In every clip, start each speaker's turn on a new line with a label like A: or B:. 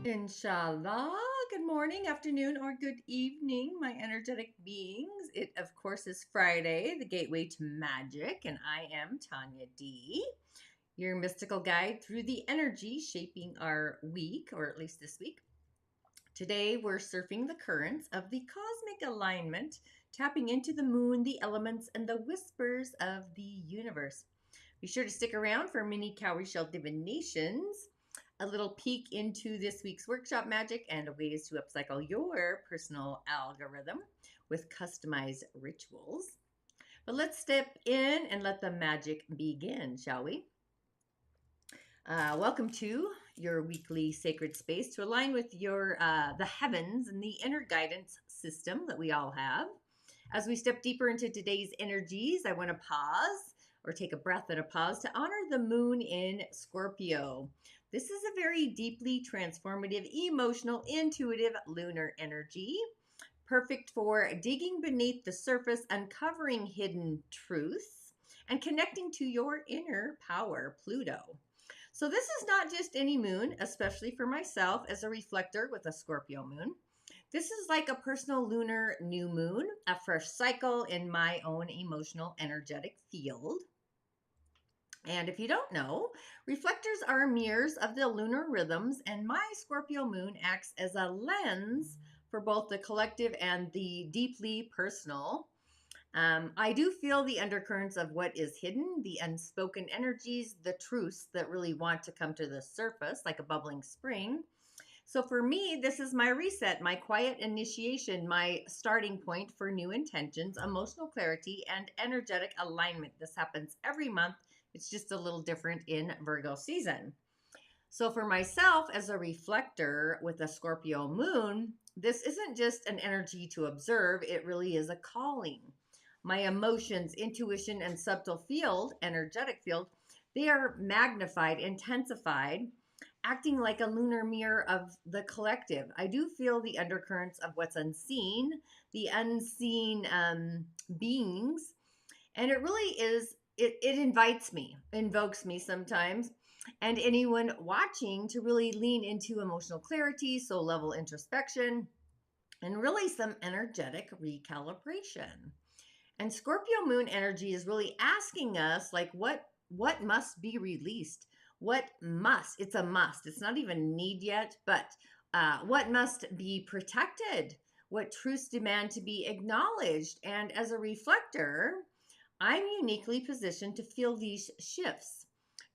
A: Inshallah. Good morning, afternoon, or good evening, my energetic beings. It, of course, is Friday, the gateway to magic, and I am Tanya D., your mystical guide through the energy shaping our week, or at least this week. Today, we're surfing the currents of the cosmic alignment, tapping into the moon, the elements, and the whispers of the universe. Be sure to stick around for Mini-Cowry Divinations, a little peek into this week's workshop magic and ways to upcycle your personal algorithm with customized rituals. But let's step in and let the magic begin, shall we? Welcome to your weekly sacred space to align with the heavens and the inner guidance system that we all have. As we step deeper into today's energies, I want to pause or take a breath and a pause to honor the moon in Scorpio. This is a very deeply transformative, emotional, intuitive lunar energy, perfect for digging beneath the surface, uncovering hidden truths, and connecting to your inner power, Pluto. So this is not just any moon, especially for myself as a reflector with a Scorpio moon. This is like a personal lunar new moon, a fresh cycle in my own emotional energetic field. And if you don't know, reflectors are mirrors of the lunar rhythms, and my Scorpio moon acts as a lens for both the collective and the deeply personal. I do feel the undercurrents of what is hidden, the unspoken energies, the truths that really want to come to the surface like a bubbling spring. So for me, this is my reset, my quiet initiation, my starting point for new intentions, emotional clarity, and energetic alignment. This happens every month. It's just a little different in Virgo season. So for myself as a reflector with a Scorpio moon, this isn't just an energy to observe. It really is a calling. My emotions, intuition, and subtle field, energetic field, they are magnified, intensified, acting like a lunar mirror of the collective. I do feel the undercurrents of what's unseen, the unseen beings, and it really is, it invites me, invokes me sometimes, and anyone watching to really lean into emotional clarity, soul level introspection, and really some energetic recalibration. And Scorpio moon energy is really asking us, like, what must be released? What must? It's a must. It's not even need yet, but what must be protected? What truths demand to be acknowledged? And as a reflector, I'm uniquely positioned to feel these shifts,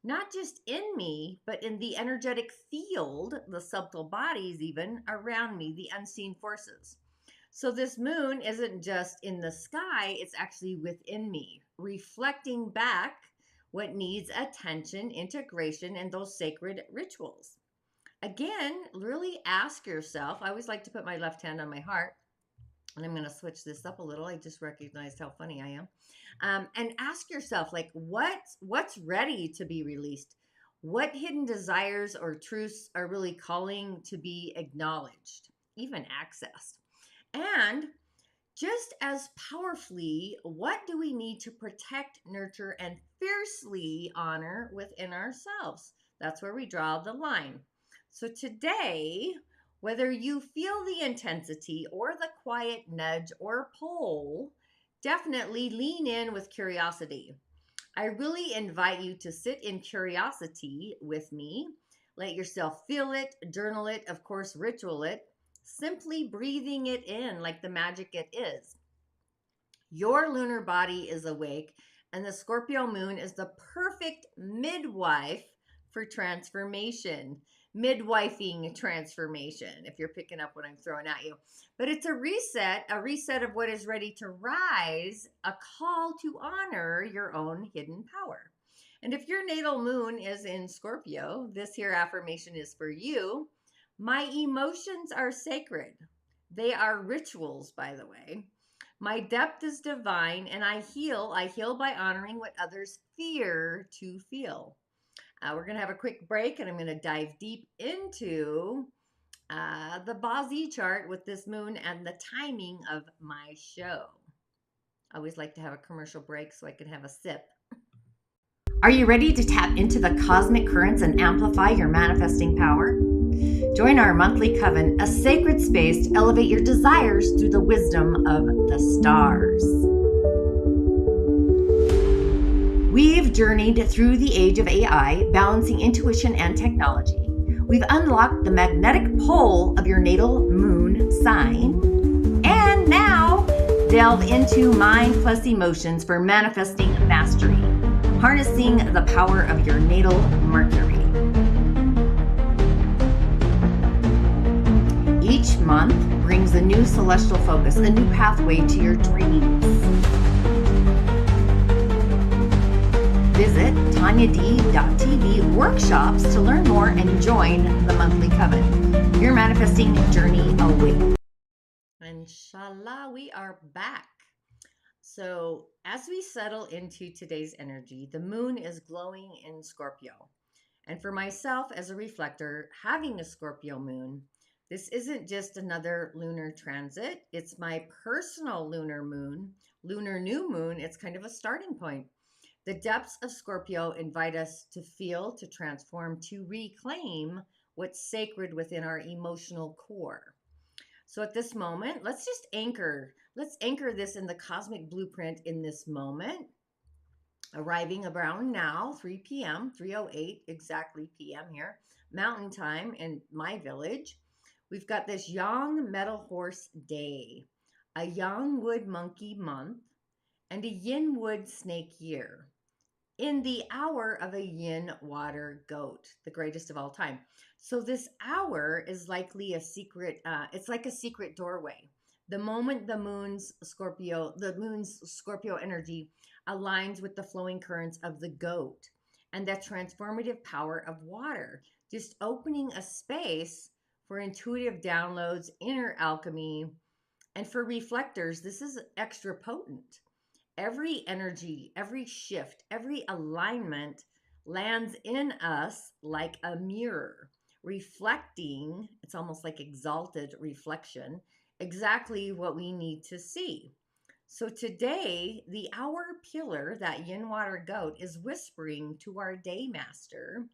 A: not just in me, but in the energetic field, the subtle bodies even around me, the unseen forces. So this moon isn't just in the sky, it's actually within me, reflecting back what needs attention, integration, and those sacred rituals. Again, really ask yourself. I always like to put my left hand on my heart, and I'm going to switch this up a little. I just recognized how funny I am. And ask yourself, like, what's ready to be released? What hidden desires or truths are really calling to be acknowledged, even accessed? And just as powerfully, what do we need to protect, nurture, and fiercely honor within ourselves? That's where we draw the line. So today, whether you feel the intensity or the quiet nudge or pull, definitely lean in with curiosity. I really invite you to sit in curiosity with me. Let yourself feel it, journal it, of course, ritual it, simply breathing it in like the magic it is. Your lunar body is awake, and the Scorpio moon is the perfect midwife for transformation. Midwifing transformation, if you're picking up what I'm throwing at you. But it's a reset of what is ready to rise, a call to honor your own hidden power. And if your natal moon is in Scorpio, this here affirmation is for you. My emotions are sacred. They are rituals, by the way. My depth is divine, and I heal by honoring what others fear to feel. We're going to have a quick break, and I'm going to dive deep into the Bazi chart with this moon and the timing of my show. I always like to have a commercial break so I can have a sip. Are you ready to tap into the cosmic currents and amplify your manifesting power? Join our monthly coven, a sacred space to elevate your desires through the wisdom of the stars. We've journeyed through the age of AI, balancing intuition and technology. We've unlocked the magnetic pole of your natal moon sign, and now delve into mind plus emotions for manifesting mastery, harnessing the power of your natal Mercury. Each month brings a new celestial focus, a new pathway to your dreams. Visit TanyaD.tv workshops to learn more and join the monthly coven. Your manifesting journey awaits. Inshallah, we are back. So as we settle into today's energy, the moon is glowing in Scorpio. And for myself as a reflector, having a Scorpio moon, this isn't just another lunar transit. It's my personal lunar new moon. It's kind of a starting point. The depths of Scorpio invite us to feel, to transform, to reclaim what's sacred within our emotional core. So at this moment, let's anchor this in the cosmic blueprint in this moment. Arriving around now, 3 p.m., 3:08 exactly p.m. here, Mountain Time in my village. We've got this Yang Metal Horse Day, a Yang Wood Monkey Month, and a Yin Wood Snake Year, in the hour of a Yin Water Goat, the greatest of all time. So this hour is likely a secret, it's like a secret doorway. The moment the moon's Scorpio energy aligns with the flowing currents of the goat and the transformative power of water, just opening a space for intuitive downloads, inner alchemy, and for reflectors, this is extra potent. Every energy, every shift, every alignment lands in us like a mirror, reflecting, it's almost like exalted reflection, exactly what we need to see. So today, the hour pillar, that Yin Water Goat, is whispering to our day master,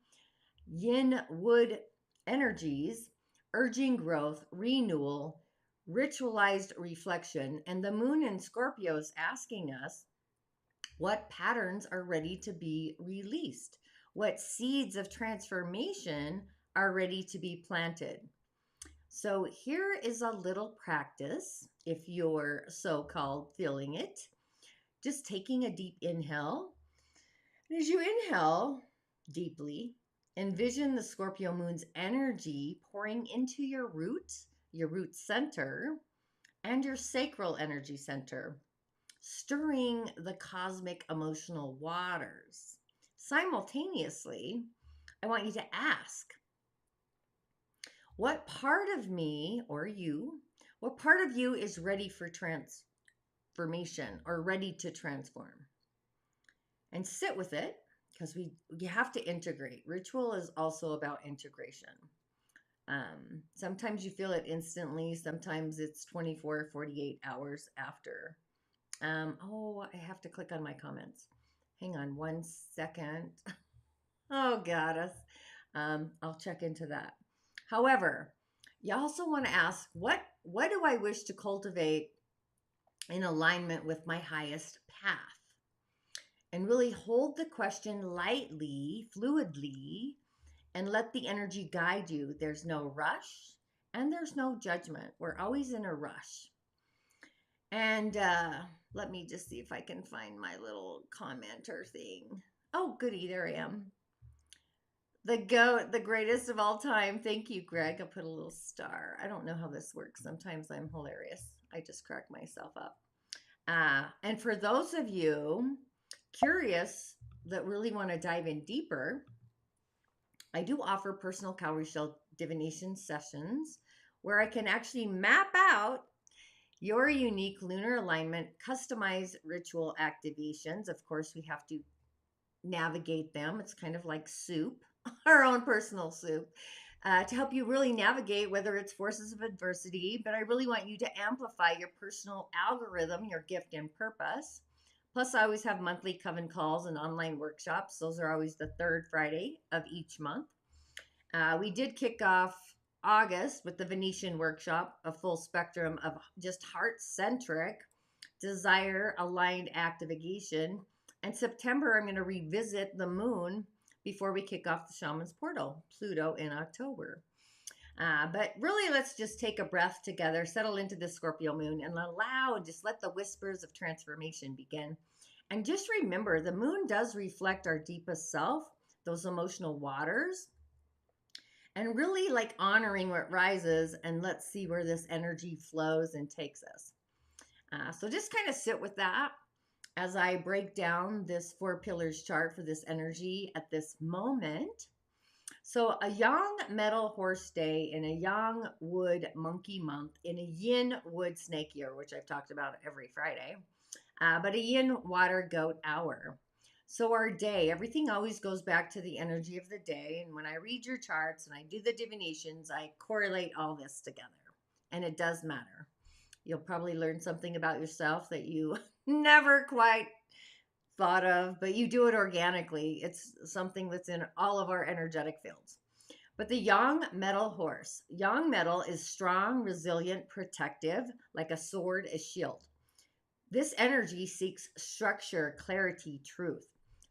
A: Yin Wood energies, urging growth, renewal, ritualized reflection, and the moon in Scorpio is asking us what patterns are ready to be released, what seeds of transformation are ready to be planted. So here is a little practice if you're so-called feeling it. Just taking a deep inhale. And as you inhale deeply, envision the Scorpio moon's energy pouring into your root center, and your sacral energy center, stirring the cosmic emotional waters. Simultaneously, I want you to ask, what part of me or you, what part of you is ready for transformation or ready to transform? And sit with it, because you have to integrate. Ritual is also about integration. Sometimes you feel it instantly. Sometimes it's 24, 48 hours after. I have to click on my comments. Hang on 1 second. Oh, goddess. I'll check into that. However, you also want to ask, what do I wish to cultivate in alignment with my highest path? And really hold the question lightly, fluidly, and let the energy guide you. There's no rush and there's no judgment. We're always in a rush. And let me just see if I can find my little commenter thing. Oh, goody, there I am. The goat, the greatest of all time. Thank you, Greg. I'll put a little star. I don't know how this works. Sometimes I'm hilarious. I just crack myself up. And for those of you curious that really want to dive in deeper, I do offer personal cowrie shell divination sessions where I can actually map out your unique lunar alignment, customize ritual activations. Of course, we have to navigate them. It's kind of like soup, our own personal soup, to help you really navigate whether it's forces of adversity. But I really want you to amplify your personal algorithm, your gift and purpose. Plus, I always have monthly coven calls and online workshops. Those are always the third Friday of each month. We did kick off August with the Venetian workshop, a full spectrum of just heart-centric, desire-aligned activation. And September, I'm going to revisit the moon before we kick off the Shaman's Portal, Pluto in October. But really, let's just take a breath together, settle into the Scorpio moon, and just let the whispers of transformation begin. And just remember, the moon does reflect our deepest self, those emotional waters, and really like honoring what rises. And let's see where this energy flows and takes us. So just kind of sit with that as I break down this 4 pillars chart for this energy at this moment. So a yang metal horse day in a yang wood monkey month in a yin wood snake year, which I've talked about every Friday, but a yin water goat hour. So our day, everything always goes back to the energy of the day. And when I read your charts and I do the divinations, I correlate all this together. And it does matter. You'll probably learn something about yourself that you never quite thought of, but you do it organically. It's something that's in all of our energetic fields. But the yang metal horse. Yang metal is strong, resilient, protective, like a sword, a shield. This energy seeks structure, clarity, truth.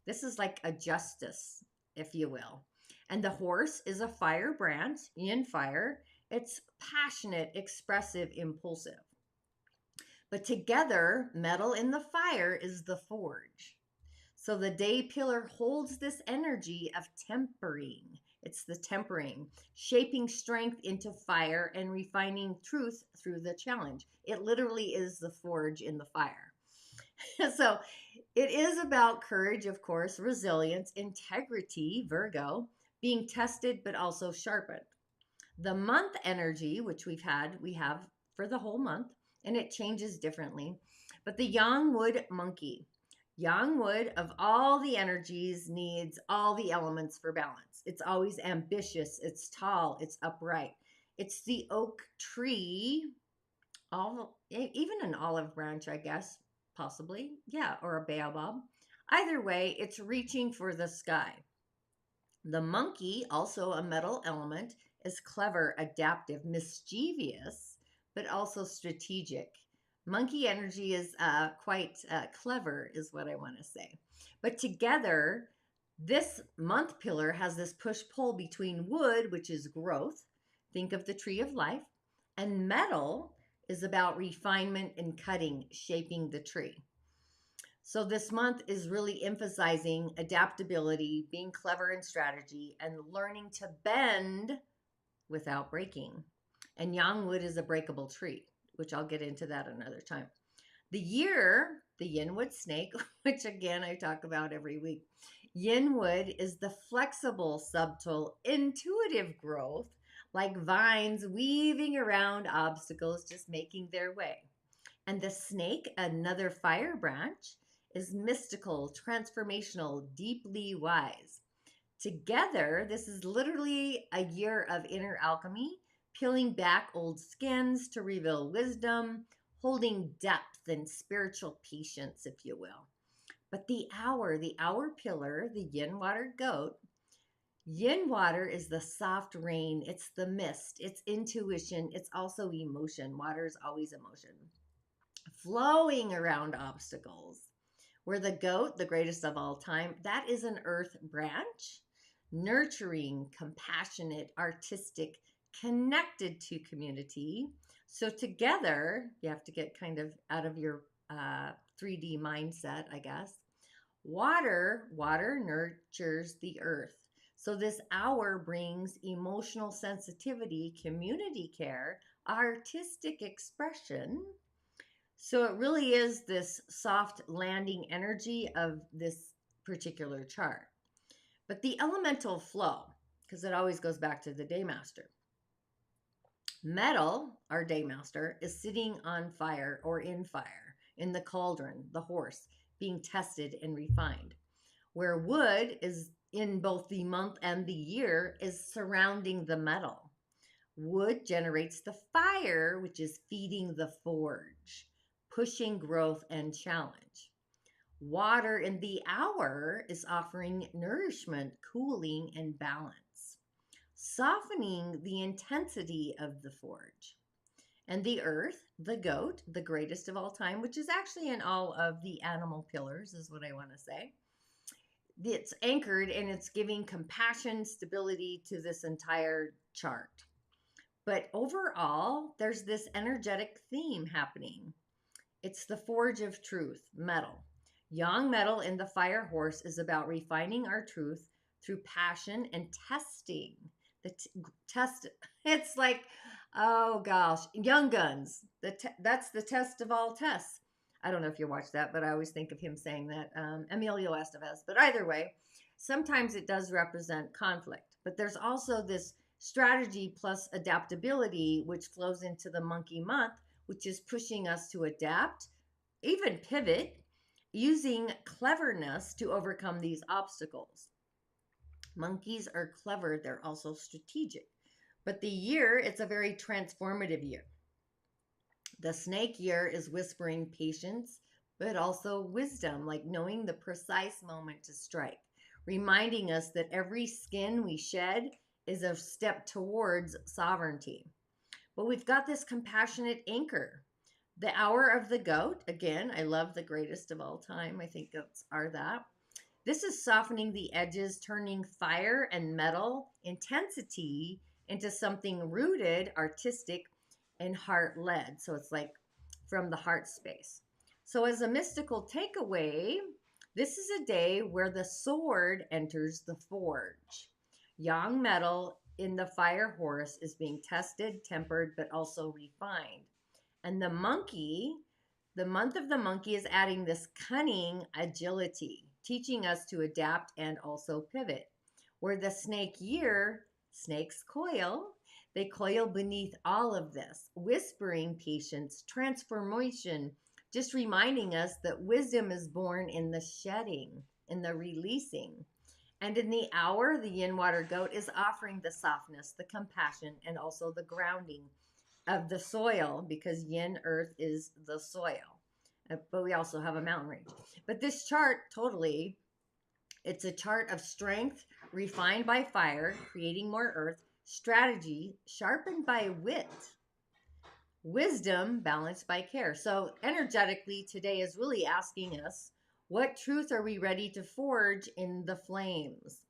A: This is like a justice, if you will. And the horse is a fire branch, yin fire. It's passionate, expressive, impulsive. But together, metal in the fire is the forge. So the day pillar holds this energy of tempering. It's the tempering, shaping strength into fire and refining truth through the challenge. It literally is the forge in the fire. So it is about courage, of course, resilience, integrity, Virgo, being tested but also sharpened. The month energy, which we have for the whole month, and it changes differently. But the yang wood monkey. Yang wood, of all the energies, needs all the elements for balance. It's always ambitious, it's tall, it's upright. It's the oak tree, even an olive branch, I guess, possibly. Yeah, or a baobab. Either way, it's reaching for the sky. The monkey, also a metal element, is clever, adaptive, mischievous, but also strategic. Monkey energy is quite clever, is what I want to say. But together, this month pillar has this push-pull between wood, which is growth. Think of the tree of life. And metal is about refinement and cutting, shaping the tree. So this month is really emphasizing adaptability, being clever in strategy, and learning to bend without breaking. And yang wood is a breakable tree, which I'll get into that another time. The year, the yin wood snake, which again I talk about every week. Yin wood is the flexible, subtle, intuitive growth, like vines weaving around obstacles, just making their way. And the snake, another fire branch, is mystical, transformational, deeply wise. Together, this is literally a year of inner alchemy, peeling back old skins to reveal wisdom, holding depth and spiritual patience, if you will. But the hour pillar, the yin water goat, yin water is the soft rain, it's the mist, it's intuition, it's also emotion. Water is always emotion. Flowing around obstacles. Where the goat, the greatest of all time, that is an earth branch, nurturing, compassionate, artistic, connected to community. So together, you have to get kind of out of your 3D mindset, I guess. Water nurtures the earth. So this hour brings emotional sensitivity, community care, artistic expression. So it really is this soft landing energy of this particular chart. But the elemental flow, because it always goes back to the Daymaster. Metal, our Daymaster, is sitting on fire or in fire, in the cauldron, the horse, being tested and refined. Where wood is in both the month and the year is surrounding the metal. Wood generates the fire, which is feeding the forge, pushing growth and challenge. Water in the hour is offering nourishment, cooling, and balance. softening the intensity of the forge. And the earth, the goat, the greatest of all time, which is actually in all of the animal pillars, is what I want to say. It's anchored and it's giving compassion, stability to this entire chart. But overall, there's this energetic theme happening. It's the forge of truth, metal. Yang metal in the fire horse is about refining our truth through passion and testing. It's like, oh gosh, Young Guns. That's the test of all tests. I don't know if you watched that, but I always think of him saying that. Emilio Estevez. But either way, sometimes it does represent conflict. But there's also this strategy plus adaptability, which flows into the monkey month, which is pushing us to adapt, even pivot, using cleverness to overcome these obstacles. Monkeys are clever. They're also strategic. But the year, it's a very transformative year. The snake year is whispering patience, but also wisdom, like knowing the precise moment to strike, reminding us that every skin we shed is a step towards sovereignty. But we've got this compassionate anchor. The hour of the goat, again, I love the greatest of all time. I think goats are that. This is softening the edges, turning fire and metal intensity into something rooted, artistic, and heart-led. So it's like from the heart space. So as a mystical takeaway, this is a day where the sword enters the forge. Yang metal in the fire horse is being tested, tempered, but also refined. And the monkey, the month of the monkey, is adding this cunning agility, teaching us to adapt and also pivot. Where the snake year, snakes coil, they coil beneath all of this, whispering patience, transformation, just reminding us that wisdom is born in the shedding, in the releasing. And in the hour, the yin water goat is offering the softness, the compassion, and also the grounding of the soil, because yin earth is the soil. But we also have a mountain range. But this chart, totally, it's a chart of strength refined by fire, creating more earth, strategy sharpened by wit, wisdom balanced by care. So energetically, today is really asking us, what truth are we ready to forge in the flames?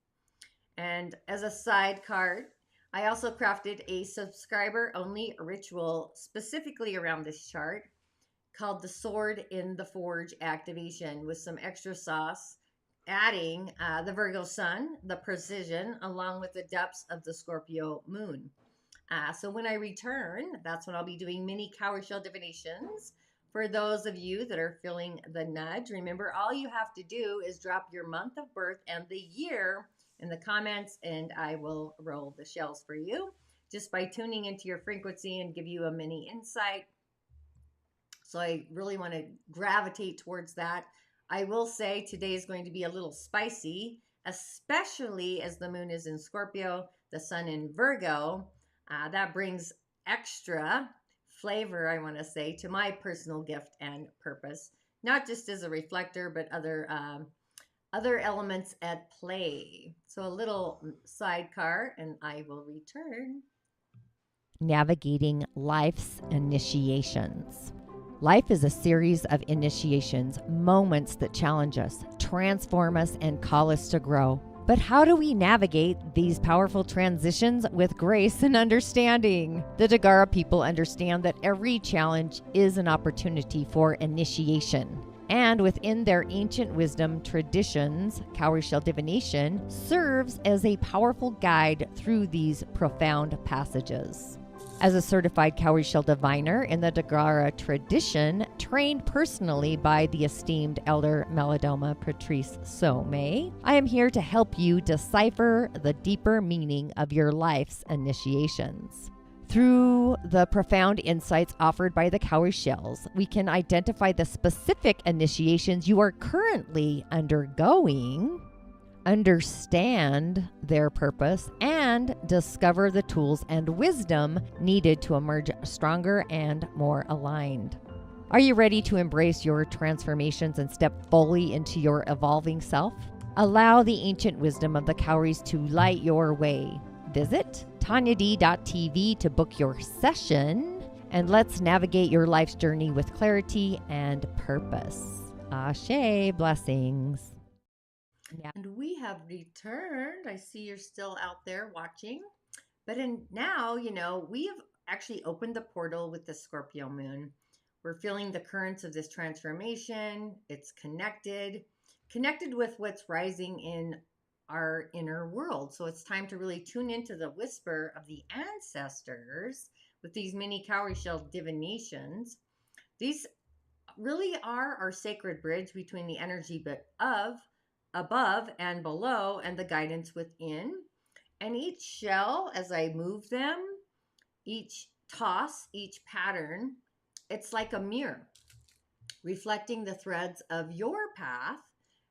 A: And as a side card, I also crafted a subscriber-only ritual specifically around this chart called the Sword in the Forge activation, with some extra sauce, adding the Virgo sun, the precision, along with the depths of the Scorpio moon. So when I return, that's when I'll be doing Mini-Cowry shell divinations. For those of you that are feeling the nudge, remember, all you have to do is drop your month of birth and the year in the comments, and I will roll the shells for you just by tuning into your frequency and give you a mini insight. So I really want to gravitate towards that. I will say today is going to be a little spicy, especially as the moon is in Scorpio, the sun in Virgo. That brings extra flavor, I want to say, to my personal gift and purpose, not just as a reflector, but other elements at play. So a little sidecar, and I will return.
B: Navigating life's initiations. Life is a series of initiations, moments that challenge us, transform us, and call us to grow. But how do we navigate these powerful transitions with grace and understanding? The Dagara people understand that every challenge is an opportunity for initiation. And within their ancient wisdom traditions, Cowry shell divination serves as a powerful guide through these profound passages. As a certified Cowry shell diviner in the Dagara tradition, trained personally by the esteemed Elder Melodoma Patrice Somé, I am here to help you decipher the deeper meaning of your life's initiations. Through the profound insights offered by the Cowry shells, we can identify the specific initiations you are currently undergoing, understand their purpose, and discover the tools and wisdom needed to emerge stronger and more aligned. Are you ready to embrace your transformations and step fully into your evolving self? Allow the ancient wisdom of the Cowries to light your way. Visit tanyad.tv to book your session, and let's navigate your life's journey with clarity and purpose. Ashe, blessings.
A: And we have returned. I see you're still out there watching. But now, we have actually opened the portal with the Scorpio moon. We're feeling the currents of this transformation. It's connected with what's rising in our inner world. So it's time to really tune into the whisper of the ancestors with these Mini-Cowry shell divinations. These really are our sacred bridge between the energy of above and below and the guidance within. And each shell, as I move them, each toss, each pattern, it's like a mirror reflecting the threads of your path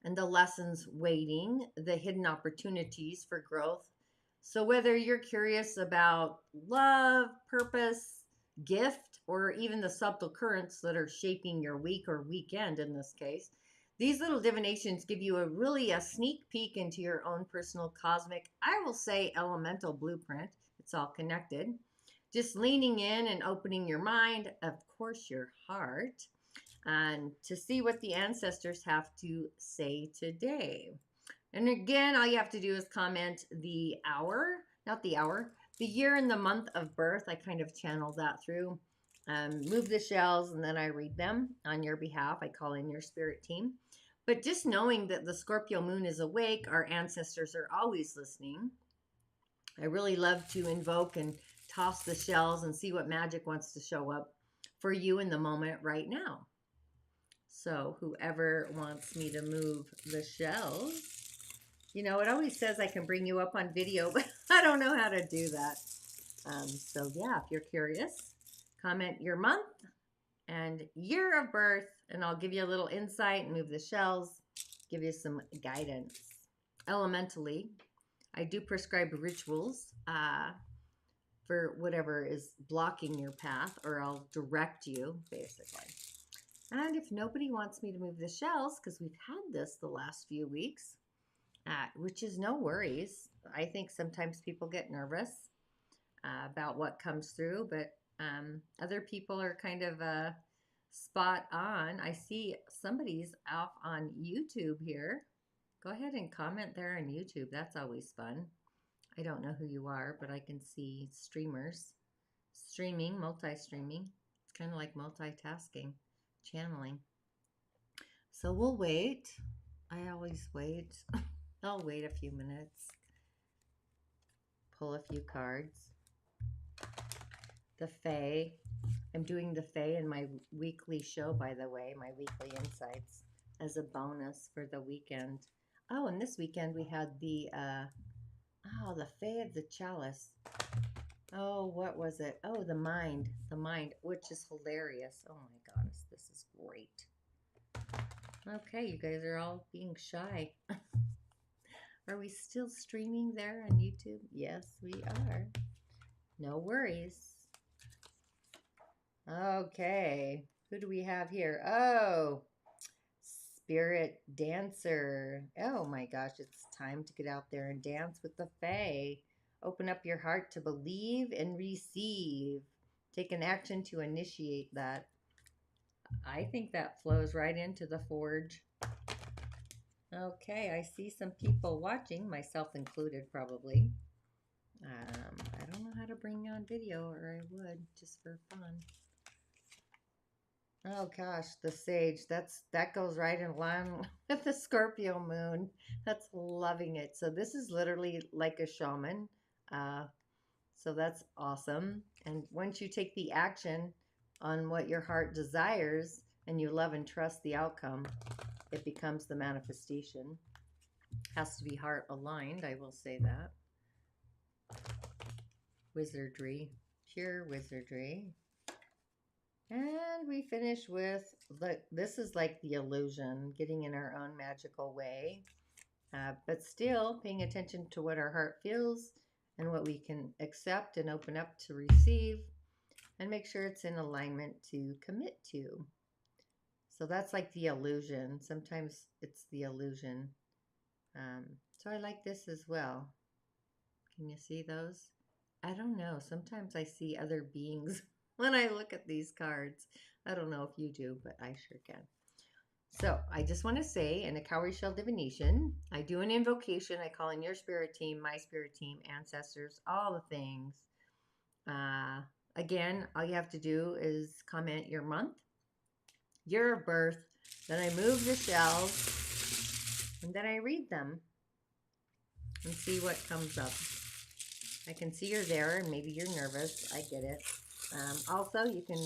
A: and the lessons waiting, the hidden opportunities for growth. So, whether you're curious about love, purpose, gift, or even the subtle currents that are shaping your week or weekend in this case, these little divinations give you a sneak peek into your own personal cosmic, I will say elemental blueprint. It's all connected. Just leaning in and opening your mind, of course, your heart, and to see what the ancestors have to say today. And again, all you have to do is comment the hour, not the hour, the year and the month of birth. I kind of channel that through. Move the shells, and then I read them on your behalf. I call in your spirit team. But just knowing that the Scorpio moon is awake, our ancestors are always listening. I really love to invoke and toss the shells and see what magic wants to show up for you in the moment right now. So whoever wants me to move the shells, it always says I can bring you up on video, but I don't know how to do that. So yeah, if you're curious, comment your month and year of birth, and I'll give you a little insight and move the shells, give you some guidance. Elementally, I do prescribe rituals for whatever is blocking your path, or I'll direct you, basically. And if nobody wants me to move the shells, because we've had this the last few weeks, which is no worries. I think sometimes people get nervous about what comes through, but other people are kind of spot on. I see somebody's off on YouTube here. Go ahead and comment there on YouTube. That's always fun. I don't know who you are, but I can see streamers. Streaming, multi-streaming. It's kind of like multitasking, channeling. So we'll wait. I always wait. I'll wait a few minutes. Pull a few cards. The Fae. I'm doing the Fae in my weekly show, by the way, my weekly insights, as a bonus for the weekend. Oh, and this weekend we had the Fae of the Chalice. Oh, what was it? Oh, the mind, which is hilarious. Oh my goodness, this is great. Okay, you guys are all being shy. Are we still streaming there on YouTube? Yes, we are. No worries. Okay, who do we have here? Oh, Spirit Dancer. Oh my gosh, it's time to get out there and dance with the Fae. Open up your heart to believe and receive. Take an action to initiate that. I think that flows right into the forge. Okay, I see some people watching, myself included probably. I don't know how to bring you on video, or I would, just for fun. Oh gosh, the Sage, that goes right in line with the Scorpio moon. That's loving it. So this is literally like a shaman. So that's awesome. And once you take the action on what your heart desires and you love and trust the outcome, it becomes the manifestation. Has to be heart aligned, I will say that. Wizardry, pure wizardry. And we finish with, this is like the illusion, getting in our own magical way, but still paying attention to what our heart feels and what we can accept and open up to receive, and make sure it's in alignment to commit to. So that's like the illusion. Sometimes it's the illusion. So I like this as well. Can you see those? I don't know. Sometimes I see other beings when I look at these cards. I don't know if you do, but I sure can. So I just want to say in a cowrie shell divination, I do an invocation. I call in your spirit team, my spirit team, ancestors, all the things. Again, all you have to do is comment your month, year of birth. Then I move the shells and then I read them and see what comes up. I can see you're there and maybe you're nervous. I get it. Also, you can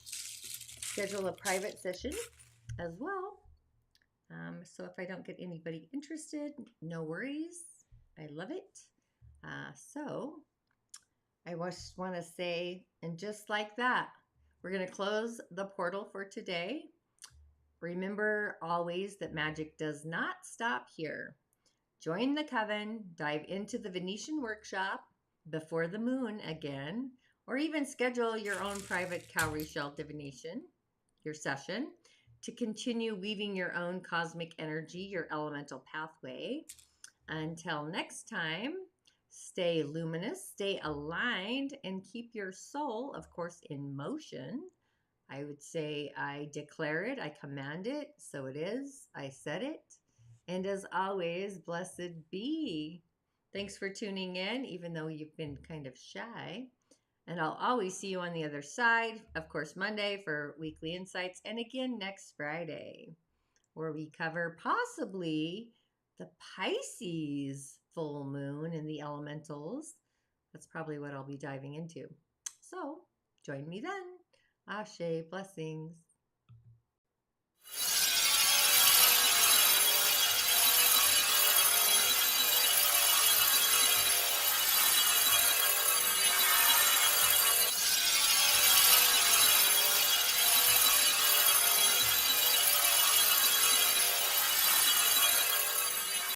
A: schedule a private session as well. So if I don't get anybody interested, no worries. I love it. So I just want to say, and just like that, we're going to close the portal for today. Remember always that magic does not stop here. Join the coven, dive into the Venetian workshop before the moon again, or even schedule your own private cowrie shell divination, your session, to continue weaving your own cosmic energy, your elemental pathway. Until next time, stay luminous, stay aligned, and keep your soul, of course, in motion. I would say I declare it, I command it, so it is, I said it. And as always, blessed be. Thanks for tuning in, even though you've been kind of shy. And I'll always see you on the other side. Of course, Monday for weekly insights, and again next Friday, where we cover possibly the Pisces full moon and the elementals. That's probably what I'll be diving into. So join me then. Ashe, blessings.